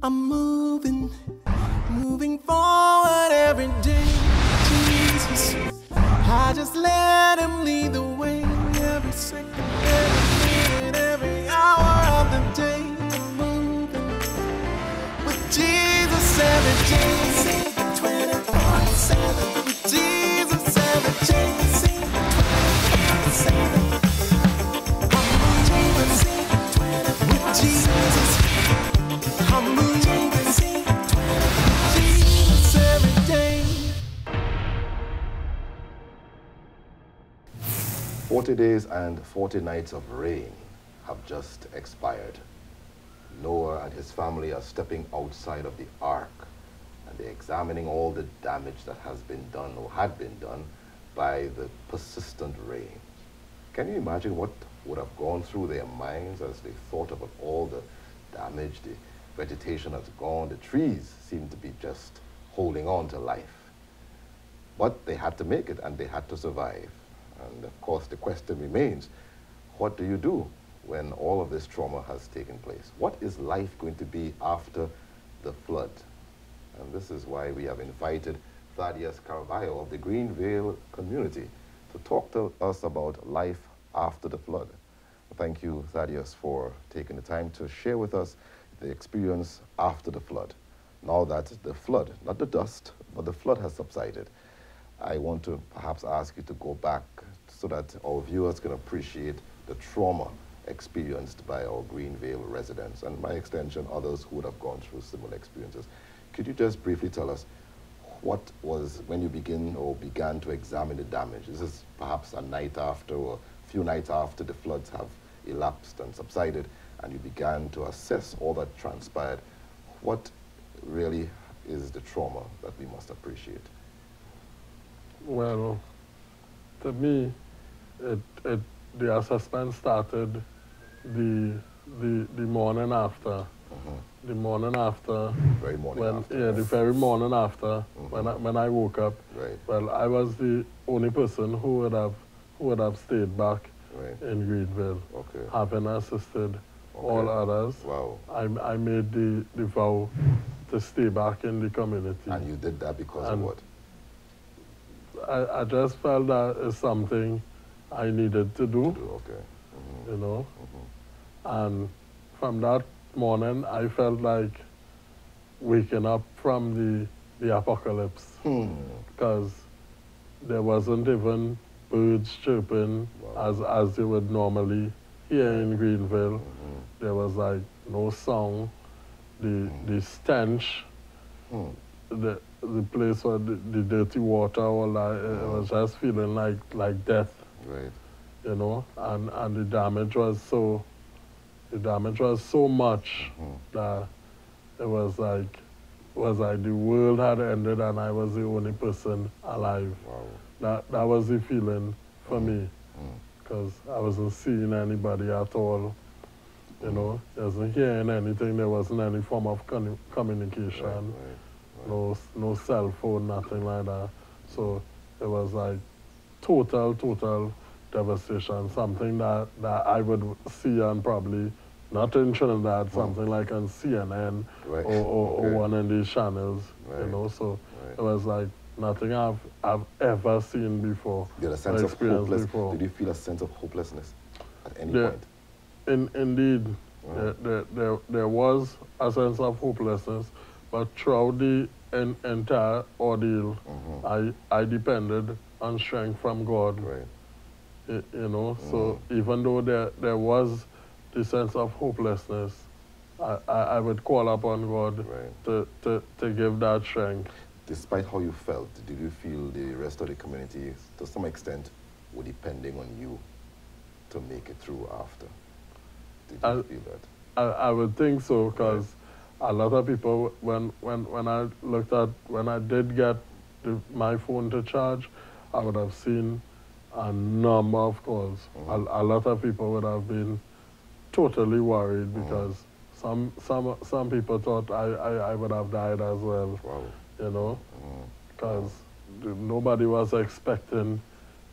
I'm moving forward every day. Jesus, I just let him lead the way. Every second, every minute, every hour of the day. I'm moving with Jesus every day. 24/7 with Jesus every day. 24/7. I'm moving with Jesus. I'm moving with Jesus every day. 40 days and 40 nights of rain have just expired. Noah and his family are stepping outside of the ark, and they're examining all the damage that has been done or had been done by the persistent rain. Can you imagine what would have gone through their minds as they thought about all the damage? The vegetation has gone, the trees seem to be just holding on to life. But they had to make it, and they had to survive. And of course, the question remains, what do you do when all of this trauma has taken place? What is life going to be after the flood? And this is why we have invited Thaddeus Caraballo of the Greenvale community to talk to us about life after the flood. Thank you, Thaddeus, for taking the time to share with us the experience after the flood. Now that the flood, not the dust, but the flood has subsided, I want to perhaps ask you to go back so that our viewers can appreciate the trauma experienced by our Greenvale residents, and by extension, others who would have gone through similar experiences. Could you just briefly tell us what was, when you began to examine the damage? This is perhaps a night after or a few nights after the floods have elapsed and subsided, and you began to assess all that transpired. What really is the trauma that we must appreciate? Well, to me, the assessment started the morning after. The morning after. Very morning after. Yeah, the very morning after, when I woke up. Right. Well, I was the only person who would have stayed back in Greenvale, having assisted all others. Wow. I made the vow to stay back in the community. And you did that because of what? I just felt that it's something I needed to do. You know? And from that morning, I felt like waking up from the apocalypse. Because there wasn't even birds chirping as you would normally hear in Greenvale. There was like no song. The stench, the place where the dirty water, all that, it was just feeling like death. Right. You know, and the damage was so much that it was like the world had ended and I was the only person alive. Wow. That was the feeling for me, because I wasn't seeing anybody at all. You know, I wasn't hearing anything. There wasn't any form of communication. No cell phone, nothing like that. So it was like total devastation, something that I would see on probably, not in Trinidad, something like on CNN or one of these channels, you know. So it was like nothing I've ever seen before. Did a sense of hopelessness? Did you feel a sense of hopelessness at any point? Indeed, there was a sense of hopelessness, but throughout the entire ordeal, I depended on strength from God. You know, so even though there was the sense of hopelessness, I would call upon God to give that strength. Despite how you felt, did you feel the rest of the community, to some extent, were depending on you to make it through after? Did you feel that? I would think so, because a lot of people, when I did get my phone to charge, I would have seen a number of calls. A lot of people would have been totally worried, because some people thought I would have died as well. You know, because nobody was expecting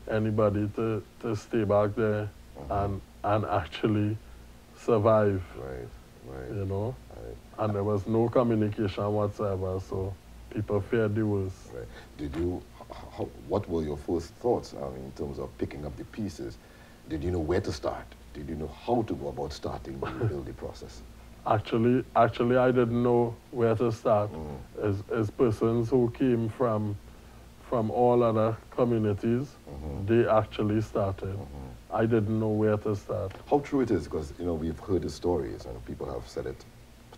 anybody to stay back there and actually survive. you know, and there was no communication whatsoever, so people feared the worst. Right. Did you, what were your first thoughts in terms of picking up the pieces? Did you know where to start? Did you know how to go about starting the rebuilding process? Actually, I didn't know where to start. As persons who came from all other communities, they actually started. I didn't know where to start. How true it is, because we've heard the stories and people have said it,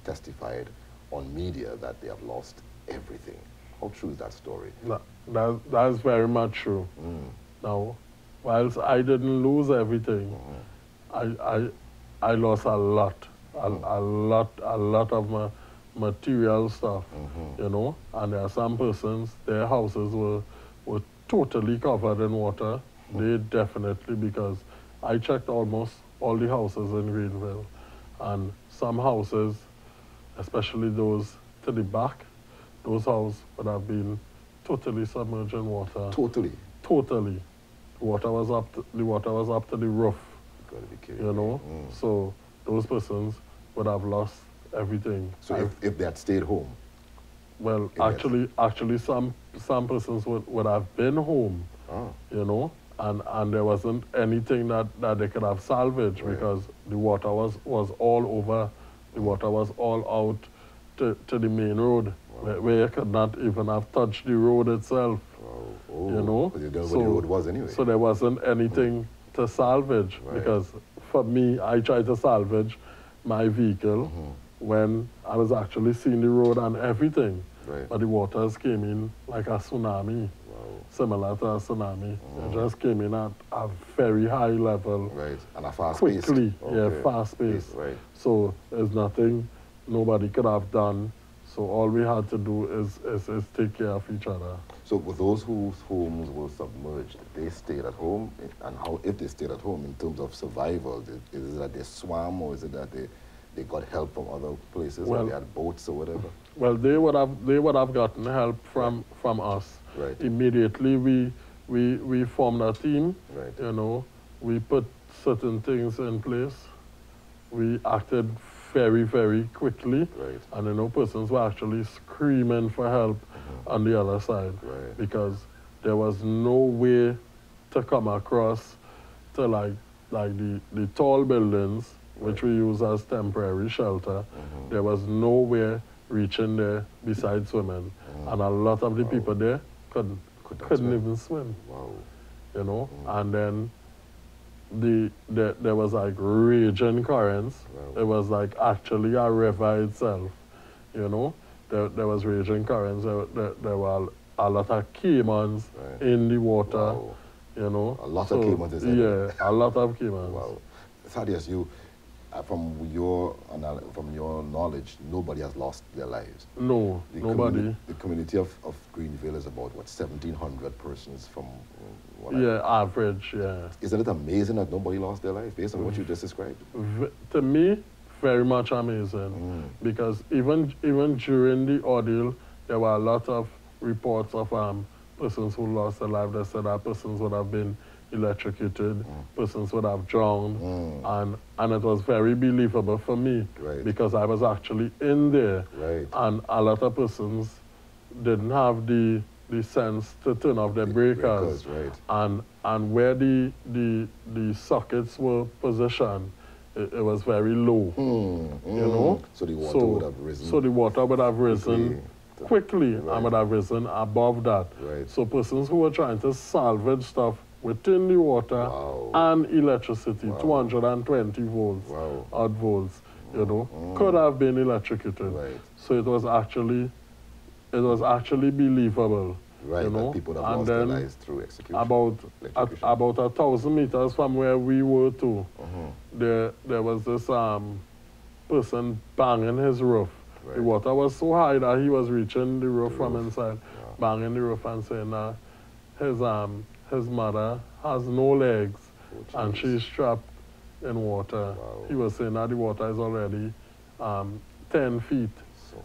testified on media that they have lost everything. How true is that story? That's very much true. Now, whilst I didn't lose everything, I lost a lot. A lot of my material stuff, you know, and there are some persons, their houses were totally covered in water. They definitely, because I checked almost all the houses in Greenvale, and some houses, especially those to the back, those houses would have been totally submerged in water. Totally? Totally. The water was up to the roof. Gotta be kidding. You know, so those persons would have lost everything. So if they had stayed home? Well, actually some persons would have been home, you know, and there wasn't anything that they could have salvaged because the water was all over. The water was all out to the main road, where you could not even have touched the road itself. You know, but you don't know where the road was anyway. So there wasn't anything to salvage because for me, I tried to salvage my vehicle when I was actually seeing the road and everything. But the waters came in like a tsunami, similar to a tsunami. It just came in at a very high level. And a fast pace. Quickly, fast pace. So there's nothing nobody could have done. So all we had to do is take care of each other. So with those whose homes were submerged, they stayed at home? And how, if they stayed at home in terms of survival, is it that they swam, or is it that they got help from other places, or they had boats or whatever? Well, they would have gotten help from us. Immediately we formed a team. You know, we put certain things in place. We acted very, very quickly. And you know, persons were actually screaming for help on the other side because there was no way to come across to like the tall buildings, which we use as temporary shelter. There was nowhere reaching there besides swimming. And a lot of the people there couldn't even swim. You know, and then there was like raging currents. It was like actually a river itself, you know. There was raging currents. There were a lot of caimans in the water, you know. A lot of caimans, a lot of caimans. Thaddeus, from your knowledge, nobody has lost their lives. No, nobody. The community of Greenvale is about, what, 1,700 persons from average, Isn't it amazing that nobody lost their life based on what you just described? To me, very much amazing. Because even during the ordeal, there were a lot of reports of persons who lost their life. They said that persons would have been electrocuted, persons would have drowned, and it was very believable for me because I was actually in there, and a lot of persons didn't have the sense to turn off their breakers, and where the sockets were positioned, it was very low, you know. So the water would have risen. So the water would have risen quickly and would have risen above that. So persons who were trying to salvage stuff within the water and electricity, 220 volts, odd volts, you know, could have been electrocuted. So it was actually believable. You know? That people have lost their lives through execution. About 1,000 meters from where we were to, there was this person banging his roof. The water was so high that he was reaching the roof from inside, banging the roof and saying that his mother has no legs and she's trapped in water. He was saying that the water is already 10 feet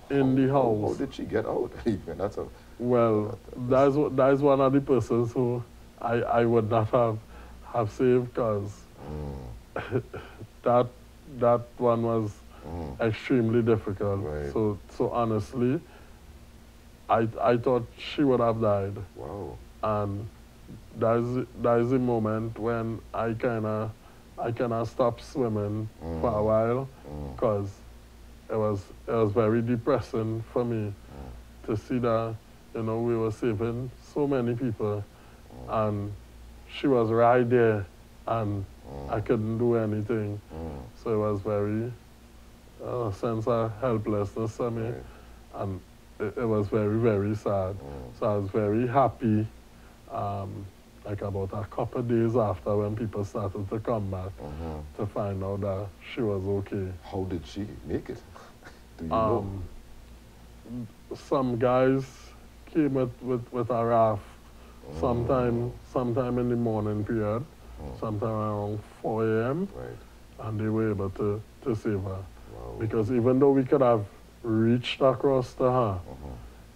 in the house. How did she get out? That's one of the persons who I would not have saved, because that one was extremely difficult. Right. So honestly, I thought she would have died. Wow. And that is the moment when I kinda stopped swimming for a while, because it was very depressing for me to see that, you know, we were saving so many people, and she was right there, and I couldn't do anything. So it was very sense of helplessness for me, and it was very, very sad. So I was very happy, like about a couple of days after, when people started to come back, to find out that she was okay. How did she make it? Do you know? Some guys came with a raft sometime in the morning period, sometime around 4 a.m. Right. And they were able to save her. Wow. Because even though we could have reached across to her,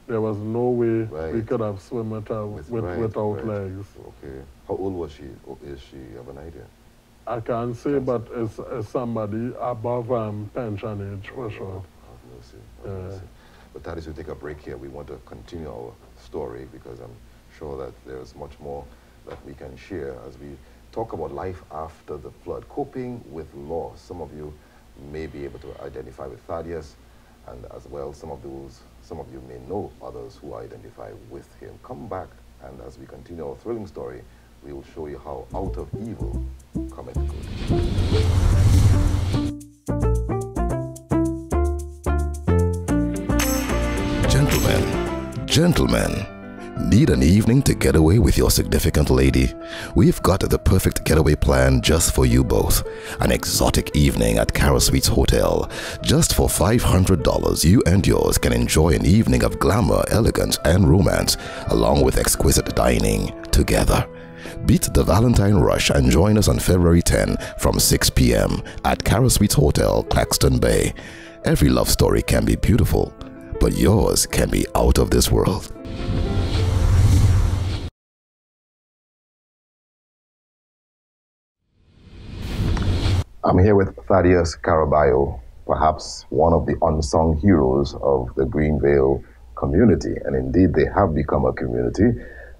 there was no way we could have swum with her without legs. Okay. How old was she? Is she? Have an idea? I can't say, but it's somebody above pension age for sure. Have mercy. Have mercy. But Thaddeus, we take a break here. We want to continue our story, because I'm sure that there's much more that we can share as we talk about life after the flood, coping with loss. Some of you may be able to identify with Thaddeus, and as well, some of you may know others who identify with him. Come back, and as we continue our thrilling story, we will show you how out of evil cometh good. Gentlemen, need an evening to get away with your significant lady? We've got the perfect getaway plan just for you both. An exotic evening at Cara Suites Hotel. Just for $500, you and yours can enjoy an evening of glamour, elegance, and romance, along with exquisite dining together. Beat the Valentine rush and join us on February 10 from 6 p.m. at Cara Suites Hotel, Claxton Bay. Every love story can be beautiful, but yours can be out of this world. I'm here with Thaddeus Caraballo, perhaps one of the unsung heroes of the Greenvale community. And indeed, they have become a community.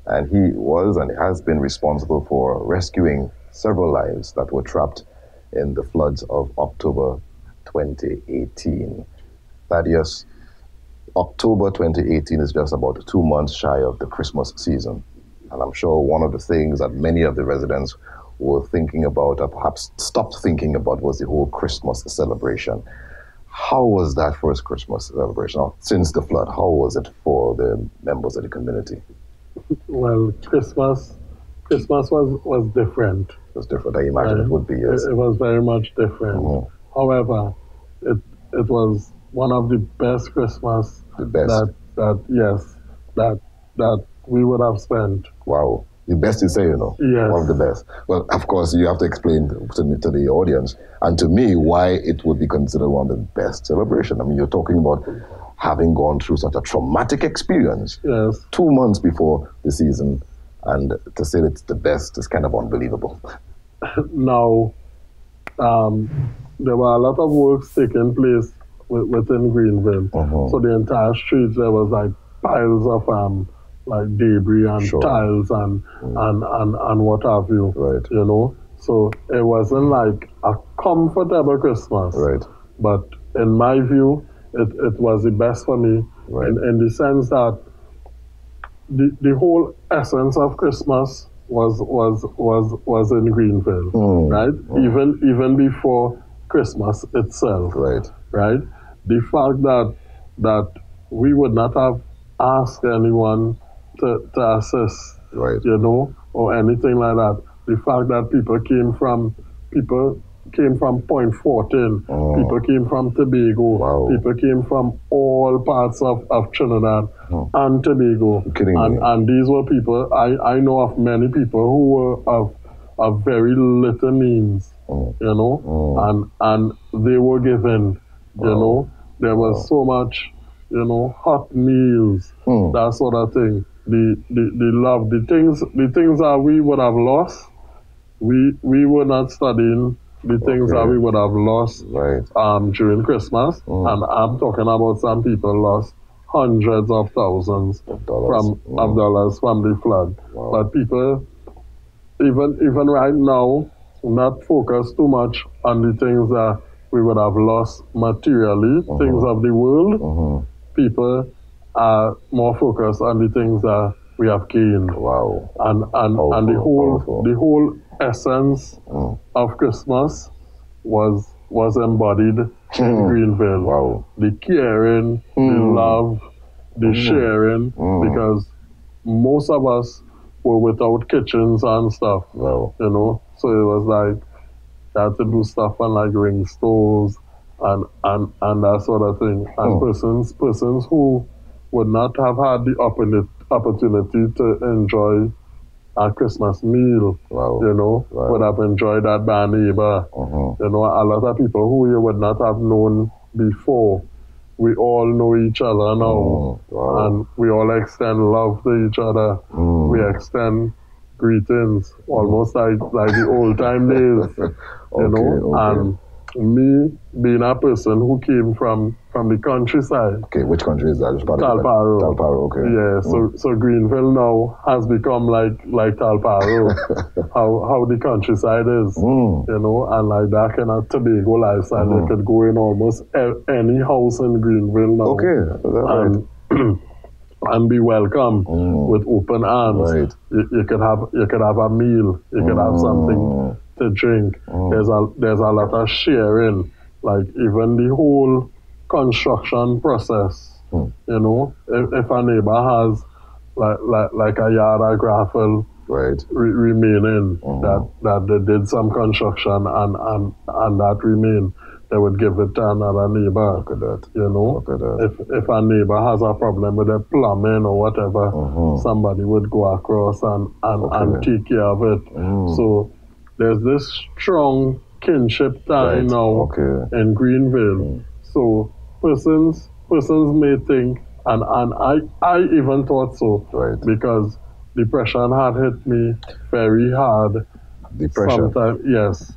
And he was and has been responsible for rescuing several lives that were trapped in the floods of October 2018. Thaddeus, October 2018 is just about 2 months shy of the Christmas season. And I'm sure one of the things that many of the residents were thinking about, or perhaps stopped thinking about, was the whole Christmas celebration. How was that first Christmas celebration since the flood? How was it for the members of the community? Well, Christmas was different. It was different. I imagine it would be, yes. It was very much different. However, it was one of the best Christmas that we would have spent. Wow. The best you say, you know. Yes. One of the best. Well, of course, you have to explain to the audience and to me why it would be considered one of the best celebrations. I mean, you're talking about having gone through such a traumatic experience 2 months before the season, and to say that it's the best is kind of unbelievable. Now, there were a lot of works taking place within Greenvale. So the entire streets, there was like piles of like debris and tiles and what have you. Right. You know, so it wasn't like a comfortable Christmas. Right. But in my view, it was the best for me, in the sense that the whole essence of Christmas was in Greenvale, right? Even before Christmas itself, right? The fact that we would not have asked anyone to assist, you know, or anything like that. The fact that people came from Point 14, people came from Tobago, people came from all parts of Trinidad and Tobago. And these were people, I know of many people who were of very little means, you know, and they were given, you know. There was so much, you know, hot meals, that sort of thing. The love, the things that we would have lost, we were not studying the things that we would have lost during Christmas. And I'm talking about some people lost hundreds of thousands of dollars from the flood. Wow. But people, even right now, not focus too much on the things that we would have lost materially, things of the world. People are more focused on the things that we have gained. Wow. And the whole essence of Christmas was embodied in Greenvale. Wow. The caring, the love, the sharing, because most of us were without kitchens and stuff. Wow. You know, so it was like you had to do stuff on like ring stoves and that sort of thing. And persons who would not have had the opportunity to enjoy a Christmas meal, you know, would have enjoyed that by a neighbor. You know, a lot of people who you would not have known before, we all know each other now. And we all extend love to each other. We extend greetings, almost like the old time days, you know. And me being a person who came from the countryside. Okay, which country is that? Talparo. Talparo, okay. Yeah, so Greenvale now has become like Talparo, how the countryside is, you know, and like that kind of Tobago lifestyle. You could go in almost any house in Greenvale now. Okay, and be welcome with open arms. Right. You could have a meal. You could have something to drink. There's a lot of sharing. Like even the whole construction process. You know, if a neighbor has like a yard of gravel remaining that they did some construction and that remain, they would give it to another neighbor. Look at that. You know, if a neighbor has a problem with the plumbing or whatever, somebody would go across and take care of it. So there's this strong kinship tie now in Greenvale. So persons may think, and I even thought so, because depression had hit me very hard. Depression? Yes.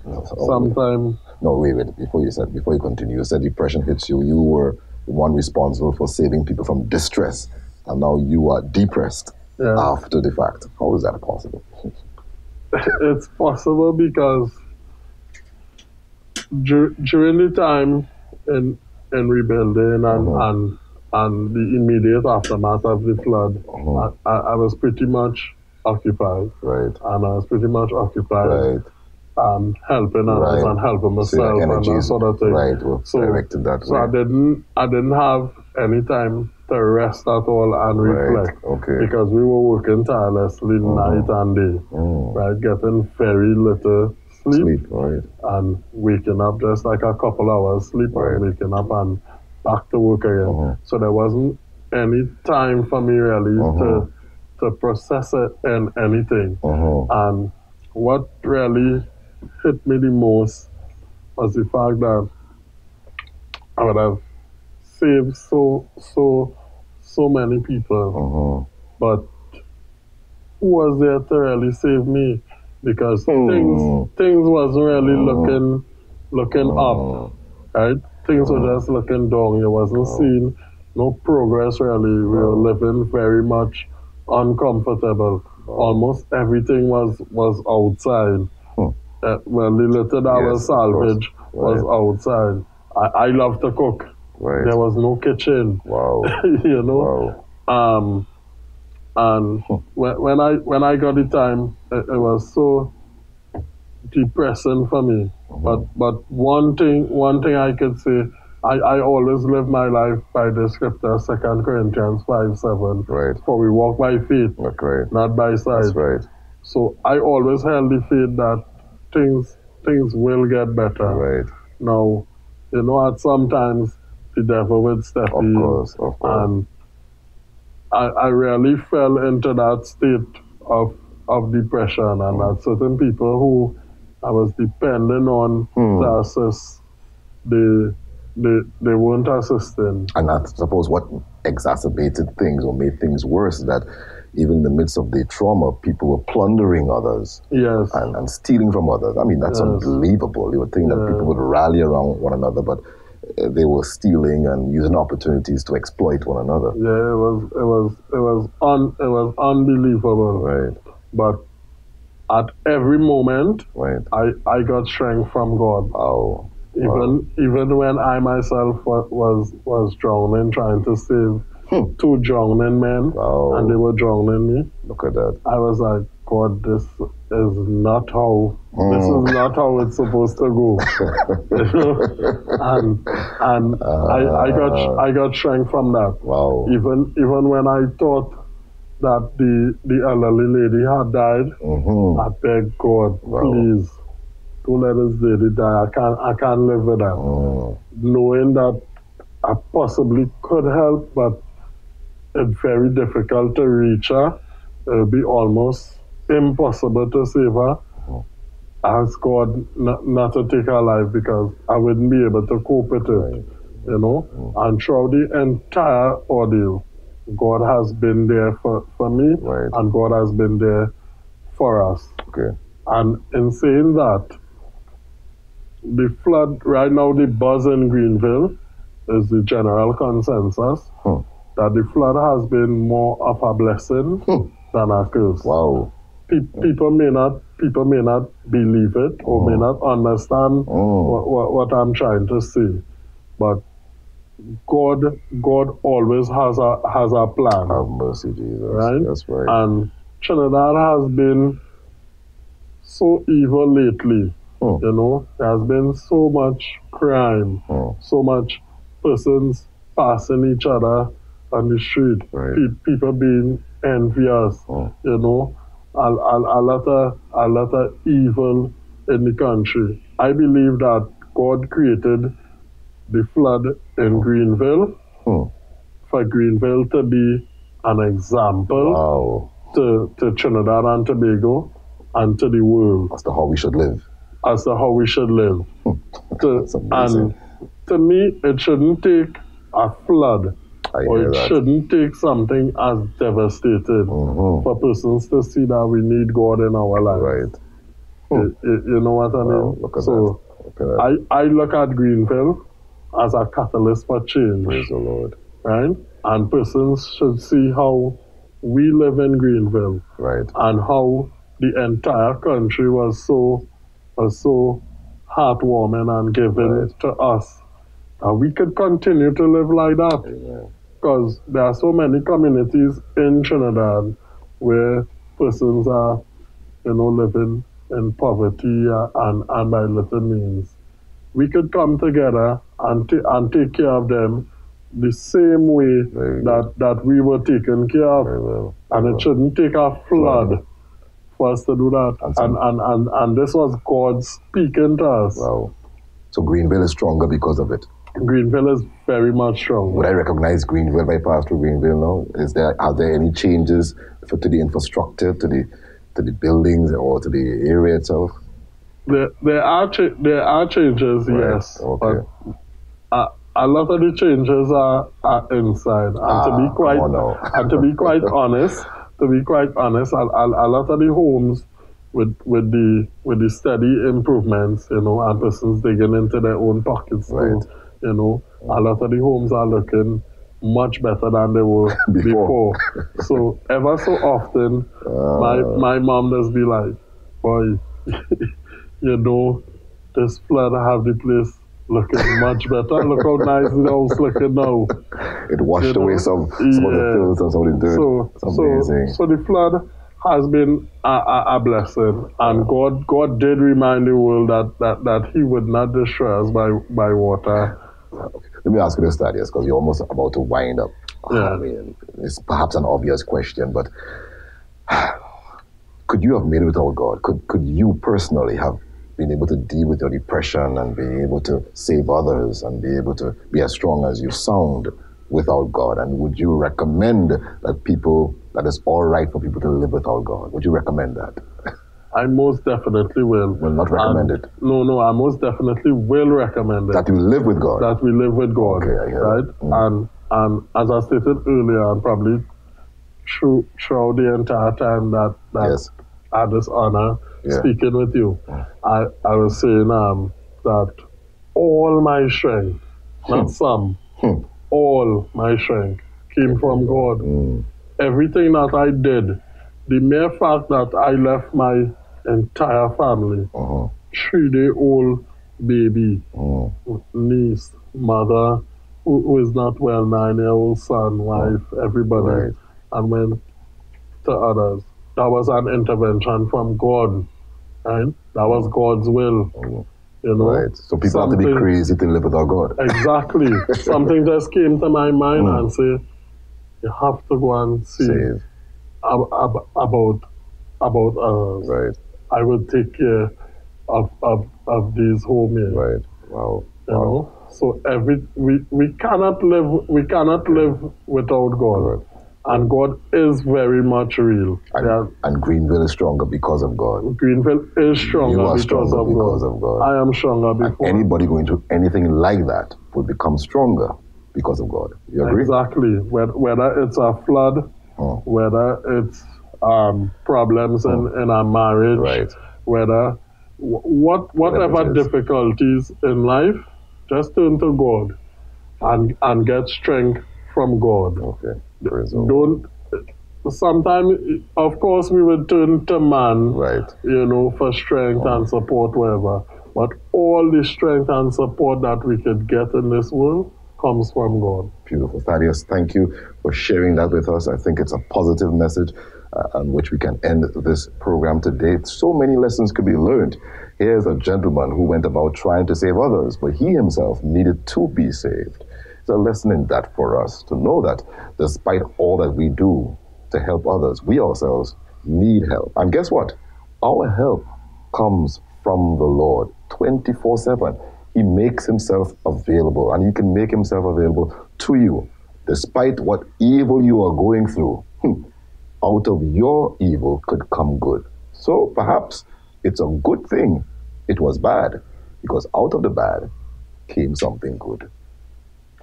Sometimes. No, wait. Before you continue, you said depression hits you. You were the one responsible for saving people from distress, and now you are depressed after the fact. How is that possible? It's possible because during the time in rebuilding and the immediate aftermath of the flood, I was pretty much occupied. And I was pretty much occupied helping others and helping myself and that sort of thing. So directed that way. I didn't have any time to rest at all and reflect. Because we were working tirelessly night and day. Getting very little sleep. And waking up just like a couple hours sleep and waking up and back to work again. So there wasn't any time for me really to process it in anything. And what really hit me the most was the fact that I would have saved so many people, but who was there to really save me? Because things wasn't really looking up, right? Things were just looking down. You wasn't seeing no progress really. We were living very much uncomfortable. Almost everything was outside. Well, the little that was salvage was outside. I love to cook. There was no kitchen. You know. And when I got the time, it was so depressing for me. But one thing I could say, I always live my life by the scripture, 2 Corinthians 5:7. For we walk by faith, not by sight. So I always held the faith that things will get better. Now, you know, at sometimes the devil would step in. Of course. And I really fell into that state of depression, and that certain people who I was depending on to assist, they weren't assisting. And I suppose what exacerbated things or made things worse, that even in the midst of the trauma, people were plundering others. Yes. And stealing from others. I mean, that's unbelievable. You would think that people would rally around one another, but they were stealing and using opportunities to exploit one another. Yeah, it was unbelievable. Right. But at every moment, right, I got strength from God. Oh. Even when I myself was drowning, trying to save two drowning men, and they were drowning me. Look at that. I was like, God, this is not how it's supposed to go. and I got strength from that. Wow. Even when I thought that the elderly lady had died, I begged God, please, don't let this lady die. I can't live with that. Knowing that I possibly could help, but it's very difficult to reach her. It would be almost impossible to save her. I asked God not to take her life because I wouldn't be able to cope with it, you know. And throughout the entire ordeal, God has been there for me, and God has been there for us. Okay. And in saying that, the flood, right now the buzz in Greenvale is the general consensus that the flood has been more of a blessing than a curse. Wow. People may not believe it or may not understand what I'm trying to say, but God always has a plan. Have mercy, Jesus. Right? That's right. And Trinidad has been so evil lately. You know, there has been so much crime, so much persons passing each other on the street, people being envious, you know, a lot of evil in the country. I believe that God created the flood in Greenvale for Greenvale to be an example to Trinidad and Tobago and to the world. As to how we should live. As to how we should live. And to me, it shouldn't take a flood, or it shouldn't take something as devastating for persons to see that we need God in our lives. Right. You know what I mean? Look at so that. I look at Greenvale as a catalyst for change. Praise the Lord. Right? And persons should see how we live in Greenvale. Right. And how the entire country was so heartwarming and giving to us. And we could continue to live like that. Because there are so many communities in Trinidad where persons are, you know, living in poverty and by little means. We could come together and take care of them the same way that we were taken care of. And it shouldn't take a flood for us to do that. And this was God speaking to us. Wow. So Greenvale is stronger because of it. Greenvale is very much stronger. Would I recognize Greenvale if I pass through Greenvale now? Are there any changes to the infrastructure, to the buildings, or to the area itself? There are changes, yes. Okay. But a lot of the changes are inside. And to be quite honest, a lot of the homes with the steady improvements, you know, and persons digging into their own pockets, you know, a lot of the homes are looking much better than they were before. So ever so often, my mom does be like, boy, you know, this flood have the place looking much better. Look how nice the house looking now. It washed away some of the filth and some of the dirt. It's amazing. So the flood has been a blessing, and God did remind the world that He would not destroy us by water. Let me ask you this, Thaddeus, because you're almost about to wind up. Yeah. I mean, it's perhaps an obvious question, but could you have made it without God? Could you personally have been able to deal with your depression and be able to save others and be able to be as strong as you sound without God? And would you recommend that it's all right for people to live without God? Would you recommend that? I most definitely will. Will not recommend it? No, I most definitely will recommend it. That you live with God? That we live with God, okay, I hear right? that. And as I stated earlier, and probably throughout the entire time that Yes. I had this honor Yeah. speaking with you, I was saying that all my strength, not some, all my strength came from God. Everything that I did, the mere fact that I left my entire family, 3-day-old baby, niece, mother, who is not well, 9-year-old son, wife, everybody, Right. and went to others. That was an intervention from God, right? That was God's will, you know. Right. So people have to be crazy to live without God. Exactly. Something just came to my mind and say, you have to go and see Save. about others. Right. I will take care of these homies. Right. Wow. You know? So we cannot live without God. Right. And God is very much real. And Greenvale is stronger because of God. Greenvale is stronger, You are because of God. I am stronger before. And anybody going through anything like that will become stronger because of God. You agree? Exactly. Whether it's a flood, whether it's problems in a marriage, Right. whether whatever difficulties in life, just turn to God and get strength from God. Okay. Don't. Sometimes, of course, we would turn to man, Right. you know, for strength and support, whatever. But all the strength and support that we could get in this world comes from God. Beautiful. Thaddeus, thank you for sharing that with us. I think it's a positive message on which we can end this program today. So many lessons could be learned. Here's a gentleman who went about trying to save others, but he himself needed to be saved. There's a lesson in that for us, to know that despite all that we do to help others, we ourselves need help. And guess what? Our help comes from the Lord 24/7. He makes himself available, and he can make himself available to you. Despite what evil you are going through, out of your evil could come good. So perhaps it's a good thing it was bad, because out of the bad came something good.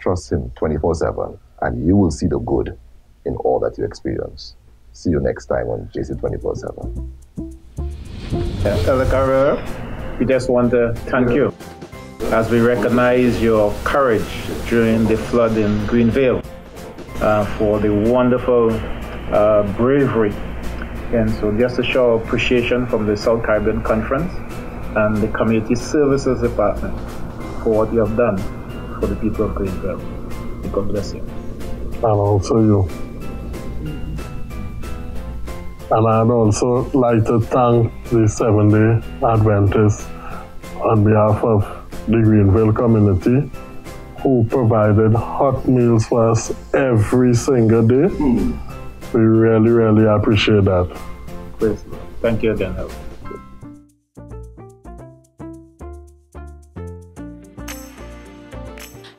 Trust him 24/7, and you will see the good in all that you experience. See you next time on JC 24/7. Elder Caraballo, we just want to thank you as we recognize your courage during the flood in Greenvale, for the wonderful bravery. And so just to show appreciation from the South Caribbean Conference and the Community Services Department for what you have done for the people of Greenvale. God bless you. And also you. And I'd also like to thank the Seventh-day Adventists on behalf of the Greenvale community, who provided hot meals for us every single day. We really, really appreciate that. Praise the Lord. Thank you again, Elder.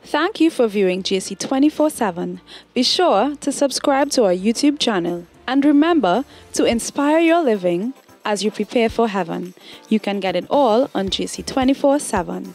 Thank you for viewing JC 24/7. Be sure to subscribe to our YouTube channel and remember to inspire your living as you prepare for heaven. You can get it all on JC 24/7.